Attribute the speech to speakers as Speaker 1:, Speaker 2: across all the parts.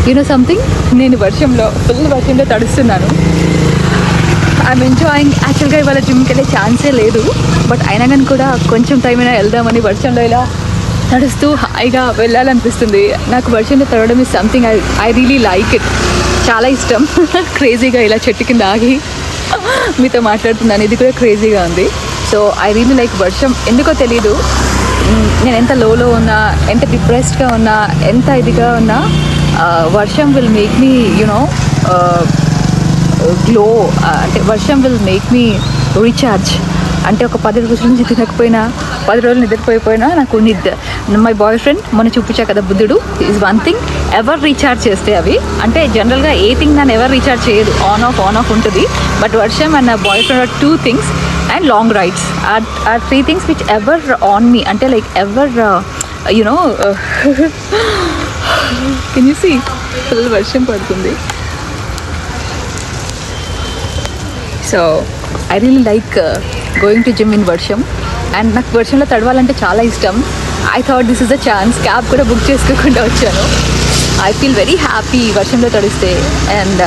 Speaker 1: You know something, నేను full వర్షంలో తడుస్తున్నాను. I'm enjoying. యాక్చువల్గా ఇవాళ జిమ్కి వెళ్ళే ఛాన్సే లేదు, బట్ అయినా కానీ కూడా కొంచెం టైం అయినా వెళ్దామని వర్షంలో ఇలా తడుస్తూ హాయిగా వెళ్ళాలనిపిస్తుంది. నాకు వర్షంలో తడవడం is something I really like it. చాలా ఇష్టం. క్రేజీగా ఇలా చెట్టు కింద ఆగి మీతో మాట్లాడుతున్నాను, ఇది కూడా క్రేజీగా ఉంది. సో ఐ రియలీ లైక్ వర్షం. ఎందుకో తెలీదు, నేను ఎంత లోలో ఉన్నా, ఎంత డిప్రెస్డ్గా ఉన్నా, ఎంత ఇదిగా ఉన్నా, వర్షం will make me you know glow. అంటే వర్షం విల్ మేక్ మీ రీఛార్జ్. అంటే ఒక 10 రోజుల నుంచి తినకపోయినా, 10 రోజులు నిద్రపోయిపోయినా నాకు మై బాయ్ ఫ్రెండ్ మొన్న చూపించా కదా బుద్ధుడు, is one thing ever recharge చేస్తే అవి. అంటే జనరల్గా ఏ థింగ్ నన్ను ఎవర్ రీఛార్జ్ చేయదు, ఆన్ ఆఫ్ ఉంటుంది. బట్ వర్షం అండ్ నా boyfriend are 2 things, and long rides are 3 things which ever on me. అంటే like ever you know can you see full వర్షం పడుతుంది. So I really like going to gym in వర్షం. And నాకు వర్షంలో తడవాలంటే చాలా ఇష్టం. I thought this is a chance. Cab కూడా బుక్ చేసుకోకుండా వచ్చాను. ఐ ఫీల్ వెరీ హ్యాపీ వర్షంలో తడిస్తే, and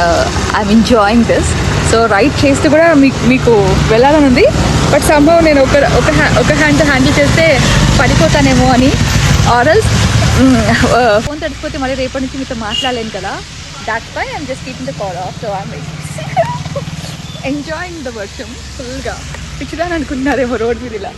Speaker 1: I'm enjoying this. So ride చేస్తూ కూడా మీకు వెళ్ళాలని ఉంది, బట్ సంభవం నేను ఒక హ్యాండ్తో హ్యాండిల్ చేస్తే పడిపోతానేమో అని. ఆర్ఎల్స్ ఫోన్ తడిసిపోతే మళ్ళీ రేపటి నుంచి మీతో మాట్లాడలేను కదా. That's why I'm just keeping the call off. So I'm enjoying the వర్షం ఫుల్గా. పిచ్చిదాని అనుకుంటున్నారేమో రోడ్ మీద ఇలా.